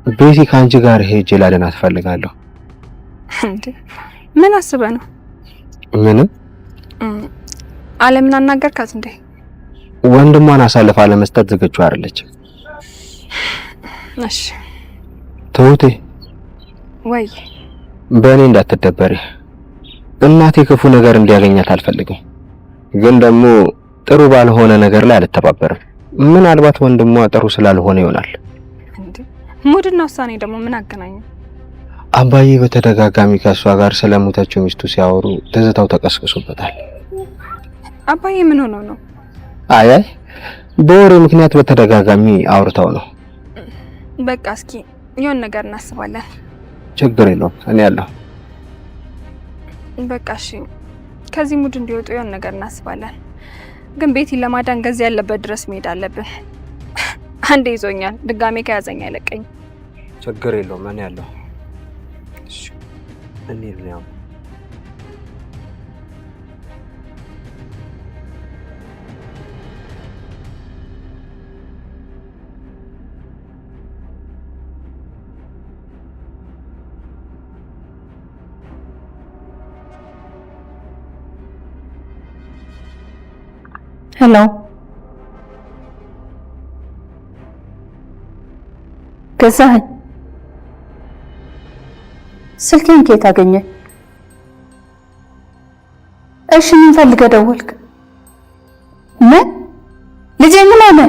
ቤቲ ካንቺ ጋር ሄጄ ላድናት ፈልጋለሁ። እንዴ ምን አስበህ ነው? ምንም። አለምን አናገርካት እንዴ? ወንድሟን አሳልፋ ለመስጠት ዝግጁ አይደለችም። እሺ ትሁቴ ወይ በእኔ እንዳትደበሪ። እናቴ ክፉ ነገር እንዲያገኛት አልፈልግም፣ ግን ደግሞ ጥሩ ባልሆነ ነገር ላይ አልተባበርም። ምናልባት ወንድሟ ጥሩ ስላልሆነ ይሆናል። እንዴ ሙድና ውሳኔ ደግሞ ምን አገናኘው? አባዬ በተደጋጋሚ ከሷ ጋር ስለሞተችው ሚስቱ ሲያወሩ ትዝታው ተቀስቅሶበታል። አባዬ ምን ሆኖ ነው? አይ በወሬ ምክንያት በተደጋጋሚ አውርተው ነው። በቃ እስኪ የሆነ ነገር እናስባለን። ችግር የለውም እኔ ያለሁ። በቃ እሺ ከዚህ ሙድ እንዲወጡ የሆነ ነገር እናስባለን። ግን ቤቲን ለማዳን ገዚህ ያለበት ድረስ መሄድ አለብን። አንዴ ይዞኛል፣ ድጋሜ ከያዘኝ አይለቀኝ። ችግር የለውም እኔ ያለሁ። እሺ እኔ ነው Hello. ገዛኸኝ? ስልኬን ከየት አገኘ? እሺ ምን ፈልገህ ደወልክ? ምን ልጄ ምን ሆነ?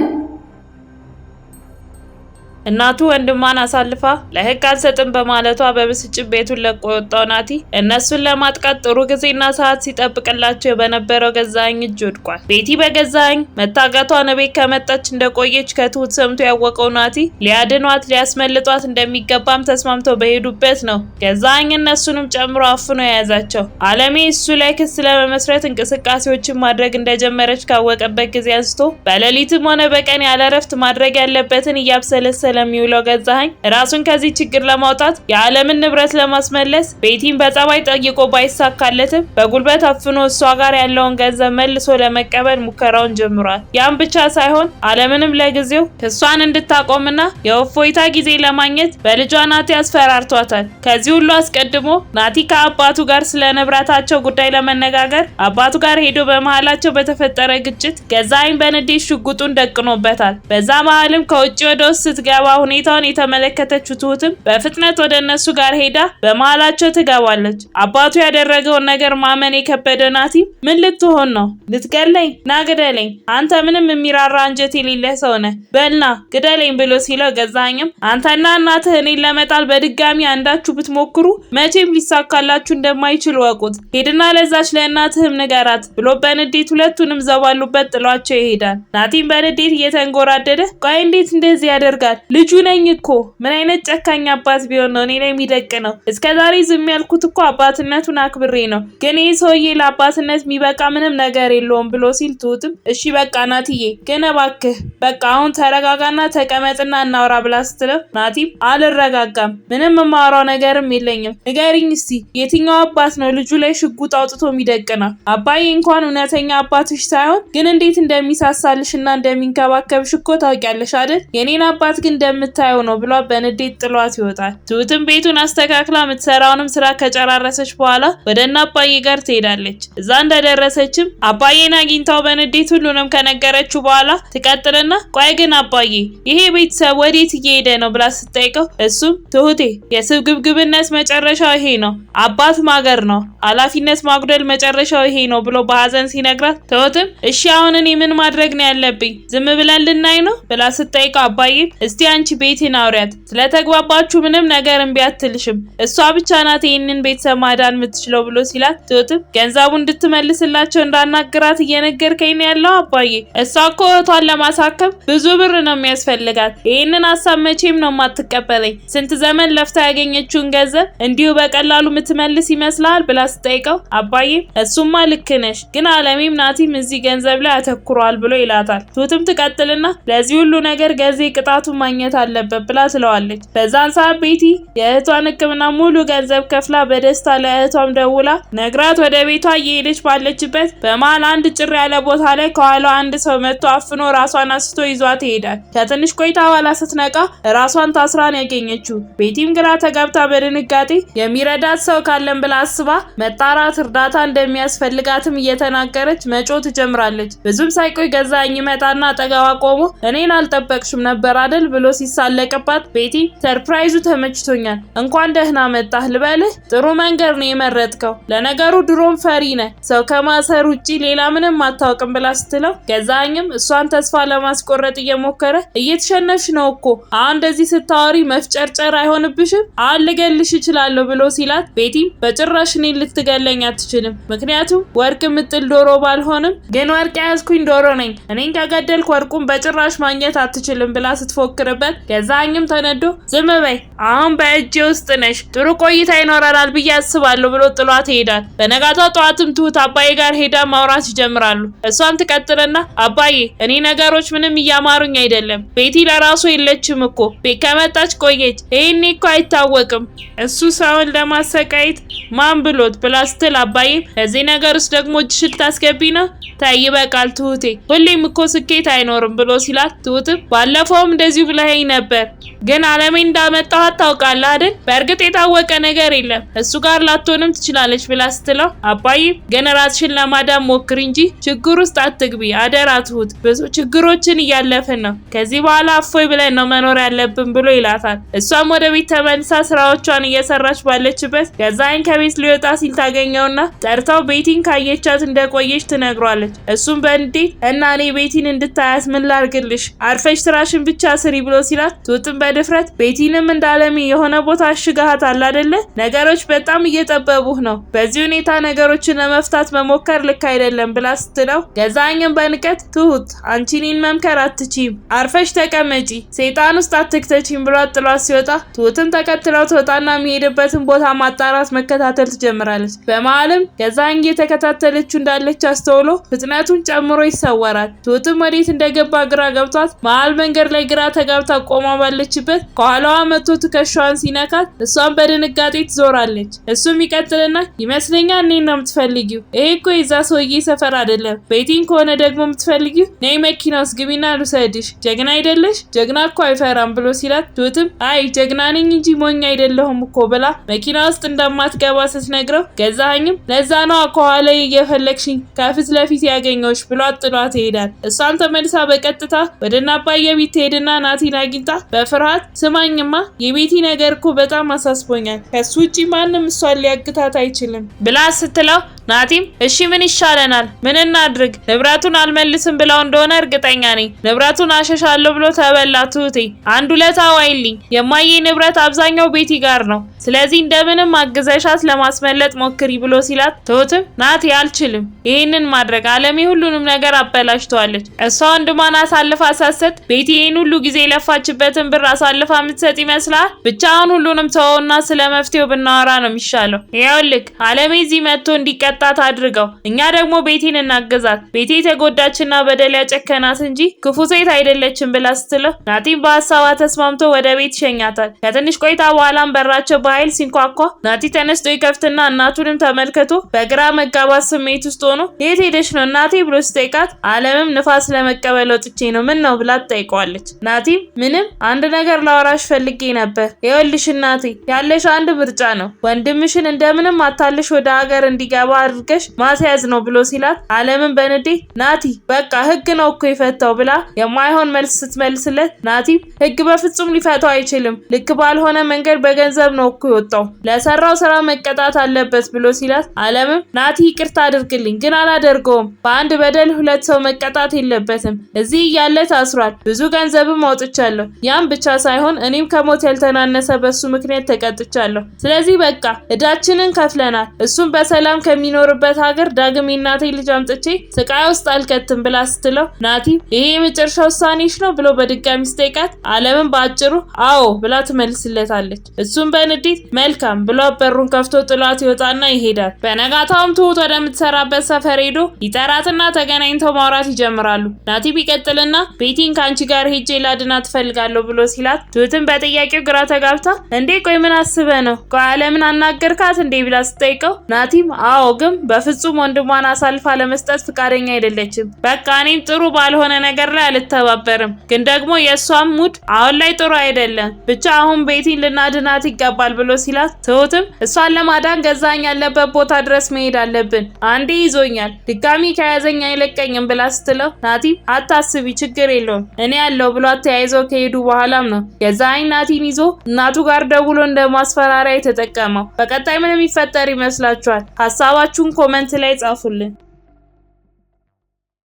እናቱ ወንድሟን አሳልፋ ለህግ አልሰጥም በማለቷ በብስጭት ቤቱን ለቆ የወጣው ናቲ እነሱን ለማጥቃት ጥሩ ጊዜና ሰዓት ሲጠብቅላቸው በነበረው ገዛኸኝ እጅ ወድቋል። ቤቲ በገዛኸኝ መታገቷን ቤት ከመጣች እንደቆየች ከትሁት ሰምቶ ያወቀው ናቲ ሊያድኗት ሊያስመልጧት እንደሚገባም ተስማምተው በሄዱበት ነው ገዛኸኝ እነሱንም ጨምሮ አፍኖ የያዛቸው። አለሜ እሱ ላይ ክስ ለመመስረት እንቅስቃሴዎችን ማድረግ እንደጀመረች ካወቀበት ጊዜ አንስቶ በሌሊትም ሆነ በቀን ያለ እረፍት ማድረግ ያለበትን እያብሰለሰለ ለሚውለው ገዛኸኝ ራሱን ከዚህ ችግር ለማውጣት የዓለምን ንብረት ለማስመለስ ቤቲን በጸባይ ጠይቆ ባይሳካለትም በጉልበት አፍኖ እሷ ጋር ያለውን ገንዘብ መልሶ ለመቀበል ሙከራውን ጀምሯል። ያን ብቻ ሳይሆን ዓለምንም ለጊዜው ክሷን እንድታቆምና የእፎይታ ጊዜ ለማግኘት በልጇ ናቲ አስፈራርቷታል። ከዚህ ሁሉ አስቀድሞ ናቲ ከአባቱ ጋር ስለ ንብረታቸው ጉዳይ ለመነጋገር አባቱ ጋር ሄዶ በመሃላቸው በተፈጠረ ግጭት ገዛኸኝ በንዴት ሽጉጡን ደቅኖበታል። በዛ መሃልም ከውጭ ወደ ውስጥ ስትገባ ሁኔታውን የተመለከተችው ትሁትም በፍጥነት ወደ እነሱ ጋር ሄዳ በመሃላቸው ትገባለች። አባቱ ያደረገውን ነገር ማመን የከበደው ናቲ ምን ልትሆን ነው? ልትገለኝ? ና ግደለኝ፣ አንተ ምንም የሚራራ አንጀት የሌለህ ሰው ነህ፣ በልና ግደለኝ ብሎ ሲለው ገዛኸኝም አንተና እናትህ እኔን ለመጣል በድጋሚ አንዳችሁ ብትሞክሩ መቼም ሊሳካላችሁ እንደማይችል ወቁት፣ ሄድና ለዛች ለእናትህም ንገራት ብሎ በንዴት ሁለቱንም ዘባሉበት ጥሏቸው ይሄዳል። ናቲም በንዴት እየተንጎራደደ ቆይ እንዴት እንደዚህ ያደርጋል? ልጁ ነኝ እኮ ምን አይነት ጨካኝ አባት ቢሆን ነው እኔ ላይ የሚደቅ ነው? እስከዛሬ ዝም ያልኩት እኮ አባትነቱን አክብሬ ነው፣ ግን ይህ ሰውዬ ለአባትነት የሚበቃ ምንም ነገር የለውም ብሎ ሲል ትሁትም እሺ በቃ ናቲዬ ግን እባክህ በቃ አሁን ተረጋጋና ተቀመጥና እናውራ ብላ ስትለው ናቲም አልረጋጋም፣ ምንም የማወራው ነገርም የለኝም፣ ንገሪኝ እስቲ የትኛው አባት ነው ልጁ ላይ ሽጉጥ አውጥቶ የሚደቅ ነው? አባዬ እንኳን እውነተኛ አባትሽ ሳይሆን ግን እንዴት እንደሚሳሳልሽና እንደሚንከባከብሽ እኮ ታውቂያለሽ አይደል? የኔን አባት ግን እንደምታየው ነው ብሎ በንዴት ጥሏት ይወጣል። ትሁትም ቤቱን አስተካክላ የምትሰራውንም ስራ ከጨራረሰች በኋላ ወደ እነ አባዬ ጋር ትሄዳለች። እዛ እንደደረሰችም አባዬን አግኝታው በንዴት ሁሉንም ከነገረችው በኋላ ትቀጥልና ቆይ ግን አባዬ ይሄ ቤተሰብ ወዴት እየሄደ ነው ብላ ስትጠይቀው እሱም ትሁቴ የስግብግብነት መጨረሻው ይሄ ነው፣ አባት ማገር ነው፣ ኃላፊነት ማጉደል መጨረሻው ይሄ ነው ብሎ በሀዘን ሲነግራት ትሁትም እሺ አሁን እኔ ምን ማድረግ ነው ያለብኝ? ዝም ብለን ልናይ ነው ብላ ስትጠይቀው አባዬ እስቲ አንቺ ቤቲን አውሪያት፣ ስለተግባባችሁ ምንም ነገር እምቢ አትልሽም፣ እሷ ብቻ ናት ይሄንን ቤተሰብ ማዳን የምትችለው ብሎ ሲላት ትሁትም ገንዘቡ እንድትመልስላቸው እንዳናግራት እየነገርከኝ ነው ያለው አባዬ? እሷ እኮ እህቷን ለማሳከም ብዙ ብር ነው የሚያስፈልጋት፣ ይሄንን ሀሳብ መቼም ነው የማትቀበለኝ፣ ስንት ዘመን ለፍታ ያገኘችውን ገንዘብ እንዲሁ በቀላሉ የምትመልስ ይመስላል ብላ ስትጠይቀው አባዬ እሱማ ልክ ነሽ፣ ግን አለሜም ናቲም እዚህ ገንዘብ ላይ አተኩረዋል ብሎ ይላታል። ትሁትም ትቀጥልና ለዚህ ሁሉ ነገር ገዜ ቅጣቱ ማግኘት ማግኘት አለበት ብላ ትለዋለች። በዛን ሰዓት ቤቲ የእህቷን ሕክምና ሙሉ ገንዘብ ከፍላ በደስታ ለእህቷም ደውላ ነግራት ወደ ቤቷ እየሄደች ባለችበት በመሃል አንድ ጭር ያለ ቦታ ላይ ከኋላዋ አንድ ሰው መጥቶ አፍኖ ራሷን አንስቶ ይዟት ይሄዳል። ከትንሽ ቆይታ በኋላ ስትነቃ ራሷን ታስራን ያገኘችው። ቤቲም ግራ ተጋብታ በድንጋጤ የሚረዳት ሰው ካለን ብላ አስባ መጣራት እርዳታ እንደሚያስፈልጋትም እየተናገረች መጮ ትጀምራለች። ብዙም ሳይቆይ ገዛኸኝ ይመጣና አጠገቧ ቆሞ እኔን አልጠበቅሽም ነበር አይደል ብሎ ሲሳለቅባት ቤቲ ሰርፕራይዙ ተመችቶኛል፣ እንኳን ደህና መጣህ ልበልህ፣ ጥሩ መንገድ ነው የመረጥከው፣ ለነገሩ ድሮም ፈሪ ነህ፣ ሰው ከማሰር ውጪ ሌላ ምንም አታውቅም ብላ ስትለው ገዛኸኝም እሷን ተስፋ ለማስቆረጥ እየሞከረ እየተሸነፍሽ ነው እኮ አሁን እንደዚህ ስታወሪ መፍጨርጨር አይሆንብሽም? አሁን ልገልሽ እችላለሁ ብሎ ሲላት ቤቲም በጭራሽ እኔን ልትገለኝ አትችልም፣ ምክንያቱም ወርቅ ምጥል ዶሮ ባልሆንም ግን ወርቅ ያዝኩኝ ዶሮ ነኝ፣ እኔን ከገደልክ ወርቁን በጭራሽ ማግኘት አትችልም ብላ ስትፎክርበት ገዛኸኝም ተነዶ ዝም በይ አሁን በእጄ ውስጥ ነሽ፣ ጥሩ ቆይታ ይኖረናል ብዬ አስባለሁ ብሎ ጥሏት ይሄዳል። በነጋታው ጠዋትም ትሁት አባዬ ጋር ሄዳ ማውራት ይጀምራሉ። እሷም ትቀጥልና አባዬ እኔ ነገሮች ምንም እያማሩኝ አይደለም፣ ቤቲ ለራሱ የለችም እኮ ቤት ከመጣች ቆየች፣ ይሄኔ እኮ አይታወቅም እሱ ሰውን ለማሰቃየት ማን ብሎት ብላ ስትል አባዬም እዚህ ነገር ውስጥ ደግሞ እጅሽ ልታስገቢ ነው? ታይ ይበቃል ትሁቴ፣ ሁሌም እኮ ስኬት አይኖርም ብሎ ሲላት ትሁትም ባለፈውም እንደዚሁ ብለኸኝ ነበር፣ ግን አለሜን እንዳመጣኋት ታውቃለህ አይደል? በእርግጥ የታወቀ ነገር የለም፣ እሱ ጋር ላትሆንም ትችላለች ብላ ስትለው አባዬም ግን ራስሽን ለማዳን ሞክሪ እንጂ ችግር ውስጥ አትግቢ አደራ ትሁት፣ ብዙ ችግሮችን እያለፍን ነው፣ ከዚህ በኋላ እፎይ ብለን ነው መኖር ያለብን ብሎ ይላታል። እሷም ወደ ቤት ተመልሳ ስራዎቿን እየሰራች ባለችበት ገዛኸኝ ከቤት ሊወጣ ሲል ታገኘውና ጠርታው ቤቲን ካየቻት እንደቆየች ትነግሯለች። እሱም በንዴት እና እኔ ቤቲን እንድታያት ምን ላርግልሽ፣ አርፈሽ ስራሽን ብቻ ስሪ ብሎ ሲላት ትሁትም በድፍረት ቤቲንም እንዳለሚ የሆነ ቦታ አሽጋሃታል አይደለ? ነገሮች በጣም እየጠበቡህ ነው፣ በዚህ ሁኔታ ነገሮችን ለመፍታት መሞከር ልክ አይደለም ብላ ስትለው ገዛኸኝም በንቀት ትሁት አንቺ እኔን መምከር አትችይም፣ አርፈሽ ተቀመጪ፣ ሰይጣን ውስጥ አትክተቺም ብሎ ጥሏት ሲወጣ ትሁትም ተከትለው ትወጣና የሚሄድበትን ቦታ ማጣራት መከታተል ትጀምራለች። በመሃልም ገዛኸኝ እየተከታተለችው እንዳለች አስተውሎ ፍጥነቱን ጨምሮ ይሰወራል። ትሁትም ወዴት እንደገባ ግራ ገብቷት መሃል መንገድ ላይ ግራ ተጋብታ ቆማ ባለችበት ከኋላዋ መጥቶ ትከሻዋን ሲነካት እሷን በድንጋጤ ትዞራለች። እሱም ይቀጥልና ይመስለኛል እኔን ነው የምትፈልጊው፣ ይሄ እኮ የዛ ሰውዬ ሰፈር አይደለም፣ ቤቲን ከሆነ ደግሞ የምትፈልጊው ነይ መኪና ውስጥ ግቢና ልውሰድሽ፣ ጀግና አይደለሽ? ጀግና እኮ አይፈራም ብሎ ሲላት ትሁትም አይ ጀግና ነኝ እንጂ ሞኝ አይደለሁም እኮ ብላ መኪና ውስጥ እንደማትገባ ስትነግረው ገዛኸኝም ለዛ ነው ከኋላ እየፈለግሽኝ ከፊት ለፊት ያገኘሁሽ ብሎ ጥሏት ይሄዳል። እሷም ተመልሳ በቀጥታ ወደ አባዬ ቤት ትሄድና ናቲን አግኝታ በፍርሃት ስማኝማ የቤቲ ነገር እኮ በጣም አሳስቦኛል፣ ከሱ ውጪ ማንም እሷን ሊያግታት አይችልም ብላ ስትለው ናቲም እሺ ምን ይሻለናል? ምን እናድርግ? ንብረቱን አልመልስም ብለው እንደሆነ እርግጠኛ ነኝ፣ ንብረቱን አሸሻለሁ ብሎ ተበላ። ትሁቴ አንድ ሁለት አዋይልኝ፣ የማዬ ንብረት አብዛኛው ቤቲ ጋር ነው፣ ስለዚህ እንደምንም አግዘሻት ለማስመለጥ ሞክሪ ብሎ ሲላት ትሁትም ናቲ አልችልም ይሄንን ማድረግ፣ አለሜ ሁሉንም ነገር አበላሽተዋለች፣ እሷ ወንድሟን አሳልፋ ሳሰጥ ቤቲ ይሄን ሁሉ ጊዜ ለፋችበትን ብር አሳልፋ የምትሰጥ ይመስላል? ብቻውን ሁሉንም ተወውና ስለ መፍትሄው ብናወራ ነው የሚሻለው። ይኸውልህ አለሜ እዚህ መጥቶ እንዲቀጣት አድርገው፣ እኛ ደግሞ ቤቲን እናግዛት፣ ቤቲ የተጎዳችና በደል ያጨከናት እንጂ ክፉ ሴት አይደለችም ብላ ስትለው ናቲም በሀሳቧ ተስማምቶ ወደ ቤት ይሸኛታል። ከትንሽ ቆይታ በኋላም በራቸው በኃይል ሲንኳኳ ናቲ ተነስቶ ይከፍትና እናቱንም ተመልክቶ በግራ መጋባት ስሜት ውስጥ ሆኖ የት ሄደሽ ነው እናቴ ብሎ ሲጠይቃት አለምም ንፋስ ለመቀበል ወጥቼ ነው ምን ነው ብላ ትጠይቀዋለች። ናቲም ምንም አንድ ነገር ላወራሽ ፈልጌ ነበር፣ ይኸውልሽ እናቴ ያለሽ አንድ ምርጫ ነው፣ ወንድምሽን እንደምንም አታልሽ ወደ ሀገር እንዲገባ አድርገሽ ማስያዝ ነው ብሎ ሲላት አለምን በንዴ ናቲ በቃ ህግ ነው እኮ ይፈታው ብላ የማይሆን መልስ ስትመልስለት ናቲም ህግ በፍጹም ሊፈታው አይችልም፣ ልክ ባልሆነ መንገድ በገንዘብ ነው እኮ የወጣው፣ ለሰራው ስራ መቀጣት አለበት ብሎ ሲላት አለምም ናቲ ይቅርታ አድርግልኝ ግን አላደርገውም፣ በአንድ በደል ሁለት ሰው መቀጣት የለበትም፣ እዚህ እያለ ታስሯል፣ ብዙ ገንዘብም አውጥቻለሁ፣ ያም ብቻ ሳይሆን እኔም ከሞት ያልተናነሰ በሱ ምክንያት ተቀጥቻለሁ፣ ስለዚህ በቃ እዳችንን ከፍለናል፣ እሱም በሰላም ከሚ በሚኖርበት ሀገር ዳግም የናቴ ልጅ አምጥቼ ስቃይ ውስጥ አልከትም ብላ ስትለው ናቲ ይሄ የመጨረሻ ውሳኔሽ ነው ብሎ በድጋሚ ሲጠይቃት አለምን በአጭሩ አዎ ብላ ትመልስለታለች። እሱም በንዴት መልካም ብሎ በሩን ከፍቶ ጥሏት ይወጣና ይሄዳል። በነጋታውም ትሁት ወደምትሰራበት ሰፈር ሄዶ ይጠራትና ተገናኝተው ማውራት ይጀምራሉ። ናቲ ቢቀጥልና ቤቲን ካንቺ ጋር ሄጄ ላድናት እፈልጋለሁ ብሎ ሲላት ትሁትን በጥያቄው ግራ ተጋብታ እንዴ ቆይ ምን አስበህ ነው? ቆይ አለምን አናገርካት እንዴ ብላ ስትጠይቀው ናቲም አዎ ግን በፍጹም ወንድሟን አሳልፋ ለመስጠት ፍቃደኛ አይደለችም። በቃ እኔም ጥሩ ባልሆነ ነገር ላይ አልተባበርም፣ ግን ደግሞ የእሷም ሙድ አሁን ላይ ጥሩ አይደለም። ብቻ አሁን ቤቲን ልናድናት ይገባል ብሎ ሲላት ትሁትም እሷን ለማዳን ገዛኸኝ ያለበት ቦታ ድረስ መሄድ አለብን፣ አንዴ ይዞኛል ድጋሚ ከያዘኝ አይለቀኝም ብላ ስትለው ናቲም አታስቢ ችግር የለውም እኔ ያለው ብሎ ተያይዘው ከሄዱ በኋላም ነው ገዛኸኝ ናቲን ይዞ እናቱ ጋር ደውሎ እንደማስፈራሪያ የተጠቀመው። በቀጣይ ምን የሚፈጠር ይመስላችኋል? ሀሳባችሁን ኮሜንት ላይ ጻፉልን።